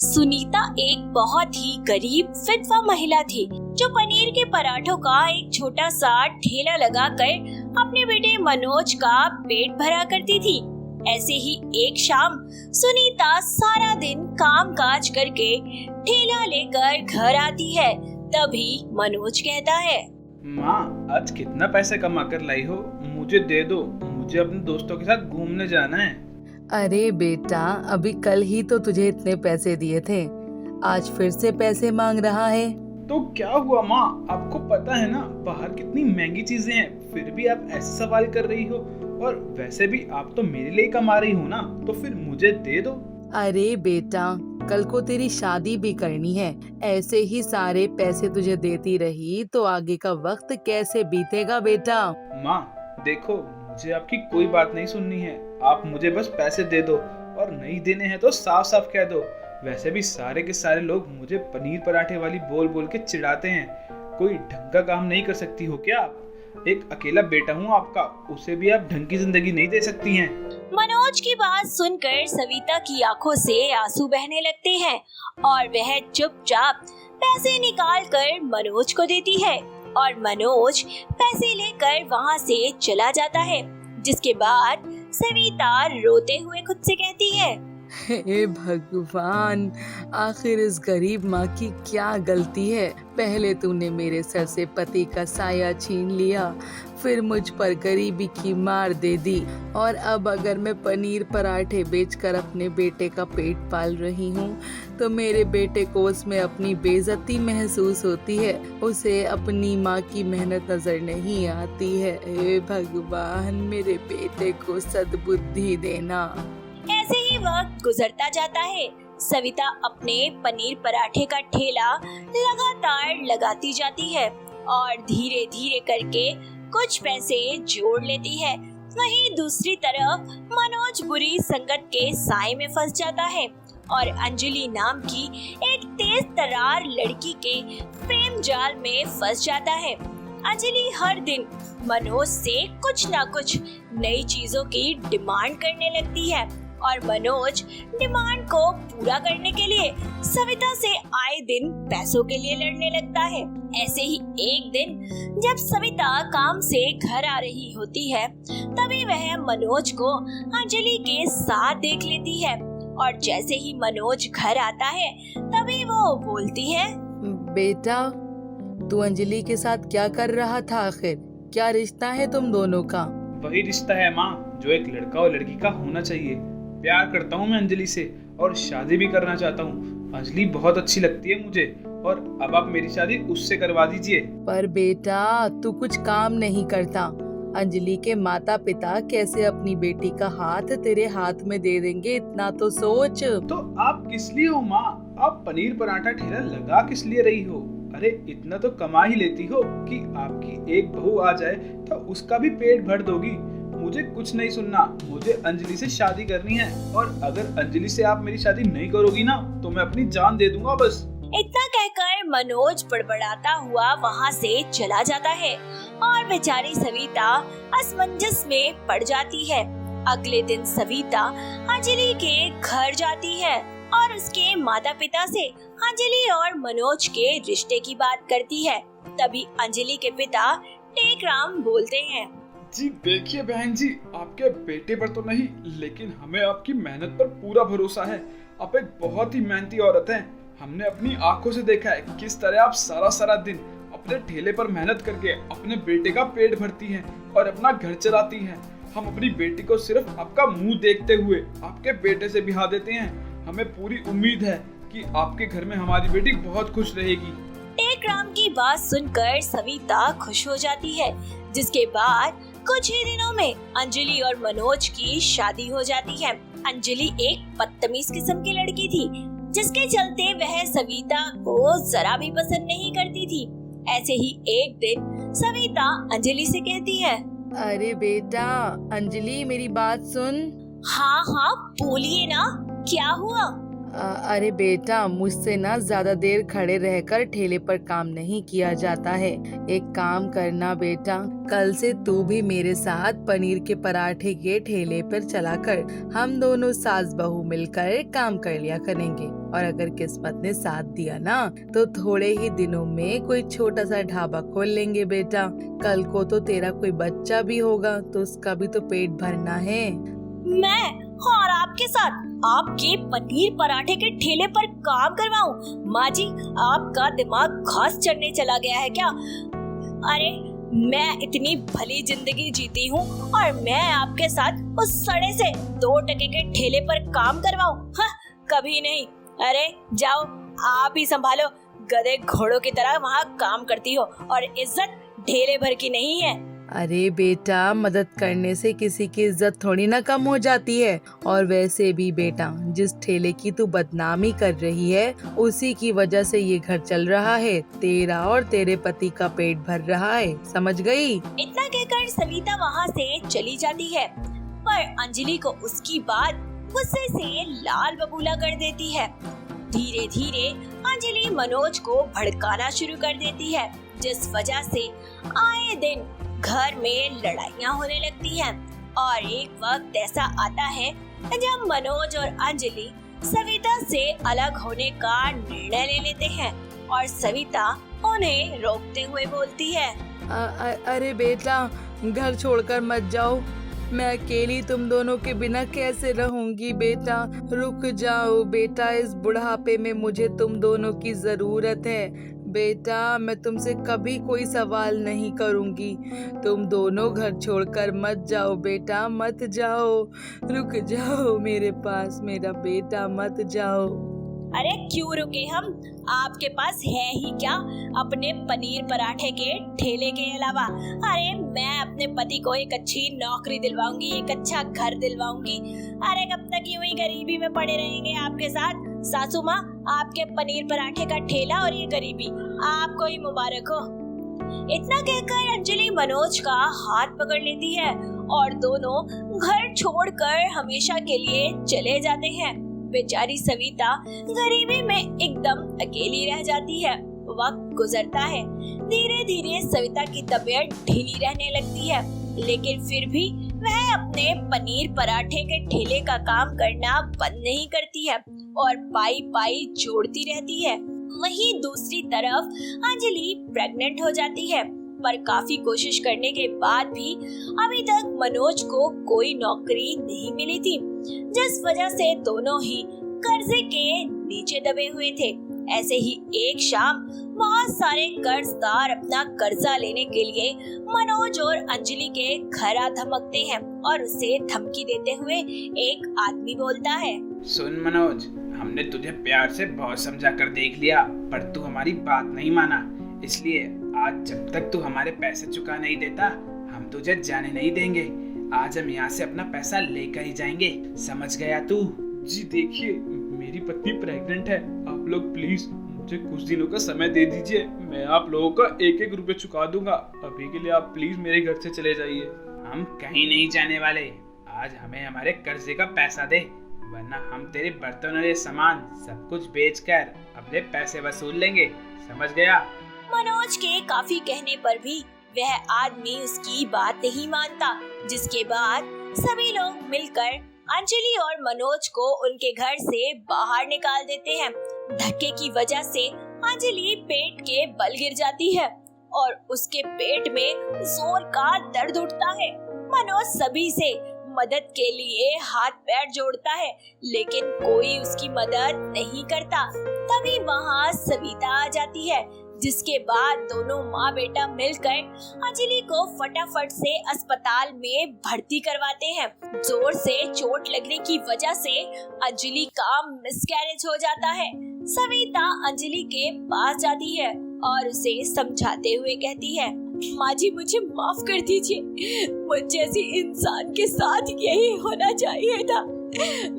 सुनीता एक बहुत ही गरीब विधवा महिला थी जो पनीर के पराठों का एक छोटा सा ठेला लगाकर अपने बेटे मनोज का पेट भरा करती थी। ऐसे ही एक शाम सुनीता सारा दिन काम काज करके ठेला लेकर घर आती है। तभी मनोज कहता है, माँ आज कितना पैसे कमा कर लाई हो, मुझे दे दो, मुझे अपने दोस्तों के साथ घूमने जाना है। अरे बेटा, अभी कल ही तो तुझे इतने पैसे दिए थे, आज फिर से पैसे मांग रहा है। तो क्या हुआ माँ, आपको पता है ना बाहर कितनी महंगी चीजें हैं, फिर भी आप ऐसे सवाल कर रही हो। और वैसे भी आप तो मेरे लिए कमा रही हो ना, तो फिर मुझे दे दो। अरे बेटा, कल को तेरी शादी भी करनी है, ऐसे ही सारे पैसे तुझे देती रही तो आगे का वक्त कैसे बीतेगा बेटा। माँ देखो, मुझे आपकी कोई बात नहीं सुननी है, आप मुझे बस पैसे दे दो, और नहीं देने हैं तो साफ साफ कह दो। वैसे भी सारे के सारे लोग मुझे पनीर पराठे वाली बोल बोल के चिढ़ाते हैं। कोई ढंग का काम नहीं कर सकती हो क्या आप? एक अकेला बेटा हूँ आपका, उसे भी आप ढंग की जिंदगी नहीं दे सकती हैं। मनोज की बात सुनकर सविता की आंखों से आंसू बहने लगते हैं और वह चुपचाप पैसे निकाल कर मनोज को देती है और मनोज पैसे लेकर वहाँ से चला जाता है। जिसके बाद सविता रोते हुए खुद से कहती है, हे भगवान, आखिर इस गरीब माँ की क्या गलती है। पहले तूने मेरे सर से पति का साया छीन लिया, फिर मुझ पर गरीबी की मार दे दी, और अब अगर मैं पनीर पराठे बेचकर अपने बेटे का पेट पाल रही हूँ तो मेरे बेटे को उसमें अपनी बेइज्जती महसूस होती है, उसे अपनी माँ की मेहनत नजर नहीं आती है। हे भगवान, मेरे बेटे को सद्बुद्धि देना। ऐसे ही वक्त गुजरता जाता है। सविता अपने पनीर पराठे का ठेला लगातार लगाती जाती है और धीरे धीरे करके कुछ पैसे जोड़ लेती है। वहीं दूसरी तरफ मनोज बुरी संगत के साए में फंस जाता है और अंजलि नाम की एक तेज तर्रार लड़की के प्रेम जाल में फंस जाता है। अंजलि हर दिन मनोज से कुछ ना कुछ नई चीजों की डिमांड करने लगती है और मनोज डिमांड को पूरा करने के लिए सविता से आए दिन पैसों के लिए लड़ने लगता है। ऐसे ही एक दिन जब सविता काम से घर आ रही होती है, तभी वह मनोज को अंजलि के साथ देख लेती है और जैसे ही मनोज घर आता है तभी वो बोलती है, बेटा, तू अंजलि के साथ क्या कर रहा था? आखिर क्या रिश्ता है तुम दोनों का? वही रिश्ता है माँ, जो एक लड़का और लड़की का होना चाहिए। प्यार करता हूँ मैं अंजलि से और शादी भी करना चाहता हूँ। अंजलि बहुत अच्छी लगती है मुझे, और अब आप मेरी शादी उससे करवा दीजिए। पर बेटा, तू कुछ काम नहीं करता। अंजलि के माता पिता कैसे अपनी बेटी का हाथ तेरे हाथ में दे देंगे, इतना तो सोच। तो आप किस लिए हो माँ? आप पनीर पराठा ठेला लगा किस लिए रही हो? अरे इतना तो कमा ही लेती हो कि आपकी एक बहू आ जाए तो उसका भी पेट भर दोगी। मुझे कुछ नहीं सुनना, मुझे अंजलि से शादी करनी है, और अगर अंजलि से आप मेरी शादी नहीं करोगी ना तो मैं अपनी जान दे दूंगा बस। इतना कहकर मनोज बड़बड़ाता हुआ वहाँ से चला जाता है और बेचारी सविता असमंजस में पड़ जाती है। अगले दिन सविता अंजलि के घर जाती है और उसके माता पिता से अंजलि और मनोज के रिश्ते की बात करती है। तभी अंजलि के पिता टेकराम बोलते हैं, जी देखिए बहन जी, आपके बेटे पर तो नहीं, लेकिन हमें आपकी मेहनत पर पूरा भरोसा है। आप एक बहुत ही मेहनती औरत हैं। हमने अपनी आंखों से देखा है किस तरह आप सारा दिन अपने ठेले पर मेहनत करके अपने बेटे का पेट भरती हैं और अपना घर चलाती हैं। हम अपनी बेटी को सिर्फ आपका मुंह देखते हुए आपके बेटे से ब्याह देते हैं। हमें पूरी उम्मीद है कि आपके घर में हमारी बेटी बहुत खुश रहेगी। टेकराम की बात सुनकर सविता खुश हो जाती है। जिसके बाद कुछ ही दिनों में अंजलि और मनोज की शादी हो जाती है। अंजलि एक बदतमीज किस्म की लड़की थी, जिसके चलते वह सविता को जरा भी पसंद नहीं करती थी। ऐसे ही एक दिन सविता अंजलि से कहती है, अरे बेटा, अंजलि मेरी बात सुन। हाँ हाँ बोलिए ना, क्या हुआ? अरे बेटा, मुझसे ना ज्यादा देर खड़े रहकर ठेले पर काम नहीं किया जाता है। एक काम करना बेटा, कल से तू भी मेरे साथ पनीर के पराठे के ठेले पर चला कर। हम दोनों सास बहू मिलकर काम कर लिया करेंगे, और अगर किस्मत ने साथ दिया ना तो थोड़े ही दिनों में कोई छोटा सा ढाबा खोल लेंगे बेटा। कल को तो तेरा कोई बच्चा भी होगा तो उसका भी तो पेट भरना है। मैं और आपके साथ आपके पनीर पराठे के ठेले पर काम करवाऊं? माँ जी, आपका दिमाग घास चढ़ने चला गया है क्या? अरे मैं इतनी भली जिंदगी जीती हूँ और मैं आपके साथ उस सड़े से 2 टके के ठेले पर काम करवाऊं? हाँ, कभी नहीं। अरे जाओ, आप ही संभालो। गधे घोड़ों की तरह वहाँ काम करती हो और इज्जत ढेले भर की नहीं है। अरे बेटा, मदद करने से किसी की इज्जत थोड़ी ना कम हो जाती है। और वैसे भी बेटा, जिस ठेले की तू बदनामी कर रही है उसी की वजह से ये घर चल रहा है। तेरा और तेरे पति का पेट भर रहा है, समझ गई? इतना कहकर सविता वहाँ से चली जाती है, पर अंजलि को उसकी बात गुस्से से लाल बबूला कर देती है। धीरे धीरे अंजलि मनोज को भड़काना शुरू कर देती है, जिस वजह से आए दिन घर में लड़ाइयाँ होने लगती हैं। और एक वक्त ऐसा आता है जब मनोज और अंजलि सविता से अलग होने का निर्णय ले लेते हैं और सविता उन्हें रोकते हुए बोलती है, अरे बेटा, घर छोड़कर मत जाओ। मैं अकेली तुम दोनों के बिना कैसे रहूंगी बेटा। रुक जाओ बेटा, इस बुढ़ापे में मुझे तुम दोनों की जरूरत है। बेटा, मैं तुमसे कभी कोई सवाल नहीं करूंगी। तुम दोनों घर छोड़कर मत जाओ बेटा, मत जाओ। रुक जाओ मेरे पास, मेरा बेटा, मत जाओ। अरे क्यों रुके हम? आपके पास है ही क्या अपने पनीर पराठे के ठेले के अलावा? अरे मैं अपने पति को एक अच्छी नौकरी दिलवाऊंगी, एक अच्छा घर दिलवाऊंगी। अरे कब तक यूं ही गरीबी में पड़े रहेंगे आपके साथ? सासू माँ, आपके पनीर पराठे का ठेला और ये गरीबी आपको ही मुबारक हो। इतना कहकर अंजलि मनोज का हाथ पकड़ लेती है और दोनों घर छोड़कर हमेशा के लिए चले जाते हैं। बेचारी सविता गरीबी में एकदम अकेली रह जाती है। वक्त गुजरता है, धीरे धीरे सविता की तबीयत ढीली रहने लगती है, लेकिन फिर भी वह अपने पनीर पराठे के ठेले का काम करना बंद नहीं करती है और पाई पाई जोड़ती रहती है। वहीं दूसरी तरफ अंजलि प्रेग्नेंट हो जाती है, पर काफी कोशिश करने के बाद भी अभी तक मनोज को कोई नौकरी नहीं मिली थी, जिस वजह से दोनों ही कर्जे के नीचे दबे हुए थे। ऐसे ही एक शाम बहुत सारे कर्जदार अपना कर्जा लेने के लिए मनोज और अंजलि के घर आ धमकते हैं और उसे धमकी देते हुए एक आदमी बोलता है, सुन मनोज, हमने तुझे प्यार से बहुत समझा कर देख लिया, पर तू हमारी बात नहीं माना। इसलिए आज जब तक तू हमारे पैसे चुका नहीं देता, हम तुझे जाने नहीं देंगे। आज हम यहाँ से अपना पैसा लेकर ही जाएंगे, समझ गया तू? जी देखिए, मेरी पत्नी प्रेग्नेंट है। आप लोग प्लीज मुझे कुछ दिनों का समय दे दीजिए। मैं आप लोगों का 1-1 रुपए चुका दूंगा। अभी के लिए आप प्लीज मेरे घर से चले जाइए। हम कहीं नहीं जाने वाले। आज हमें हमारे कर्जे का पैसा दे, वरना हम तेरे बर्तन और ये सामान सब कुछ बेचकर अपने पैसे वसूल लेंगे, समझ गया? मनोज के काफी कहने पर भी वह आदमी उसकी बात नहीं मानता, जिसके बाद सभी लोग मिलकर अंजलि और मनोज को उनके घर से बाहर निकाल देते हैं। धक्के की वजह से अंजलि पेट के बल गिर जाती है और उसके पेट में जोर का दर्द उठता है। मनोज सभी से मदद के लिए हाथ पैर जोड़ता है, लेकिन कोई उसकी मदद नहीं करता। तभी वहाँ सविता आ जाती है, जिसके बाद दोनों माँ बेटा मिलकर अंजलि को फटाफट से अस्पताल में भर्ती करवाते हैं। जोर से चोट लगने की वजह से अंजलि का मिसकैरेज हो जाता है। सविता अंजलि के पास जाती है और उसे समझाते हुए कहती है, माँ जी मुझे माफ कर दीजिए, मुझ जैसी इंसान के साथ यही होना चाहिए था।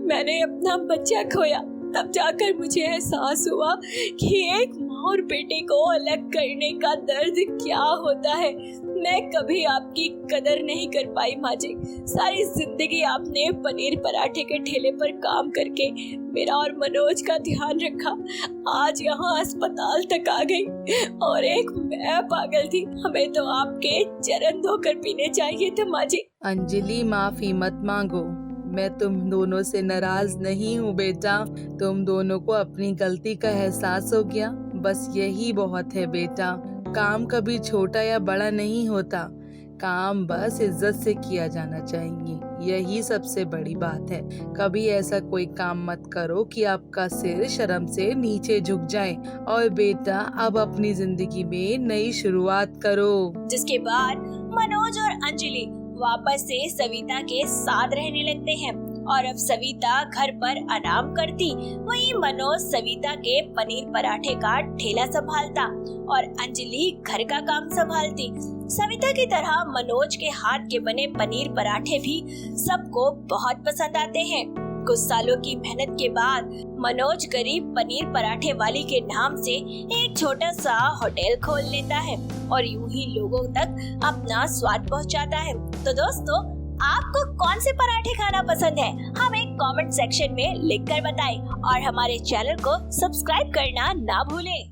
मैंने अपना बच्चा खोया, तब जाकर मुझे एहसास हुआ कि एक माँ और बेटे को अलग करने का दर्द क्या होता है। मैं कभी आपकी कदर नहीं कर पाई माँ जी। सारी जिंदगी आपने पनीर पराठे के ठेले पर काम करके मेरा और मनोज का ध्यान रखा। आज यहाँ अस्पताल तक आ गई और एक मैं पागल थी। हमें तो आपके चरण धोकर पीने चाहिए थे माँ जी। अंजलि, माफी मत मांगो। मैं तुम दोनों से नाराज नहीं हूँ बेटा। तुम दोनों को अपनी गलती का एहसास हो गया, बस यही बहुत है बेटा। काम कभी छोटा या बड़ा नहीं होता, काम बस इज्जत से किया जाना चाहिए, यही सबसे बड़ी बात है। कभी ऐसा कोई काम मत करो कि आपका सिर शर्म से नीचे झुक जाए। और बेटा, अब अपनी जिंदगी में नई शुरुआत करो। जिसके बाद मनोज और अंजलि वापस से सविता के साथ रहने लगते हैं और अब सविता घर पर आराम करती, वहीं मनोज सविता के पनीर पराठे का ठेला संभालता और अंजलि घर का काम संभालती। सविता की तरह मनोज के हाथ के बने पनीर पराठे भी सबको बहुत पसंद आते हैं। कुछ सालों की मेहनत के बाद मनोज गरीब पनीर पराठे वाली के नाम से एक छोटा सा होटल खोल लेता है और यूं ही लोगों तक अपना स्वाद पहुंचाता है। तो दोस्तों, आपको कौन से पराठे खाना पसंद है, हमें कमेंट सेक्शन में लिख कर बताएं और हमारे चैनल को सब्सक्राइब करना ना भूलें।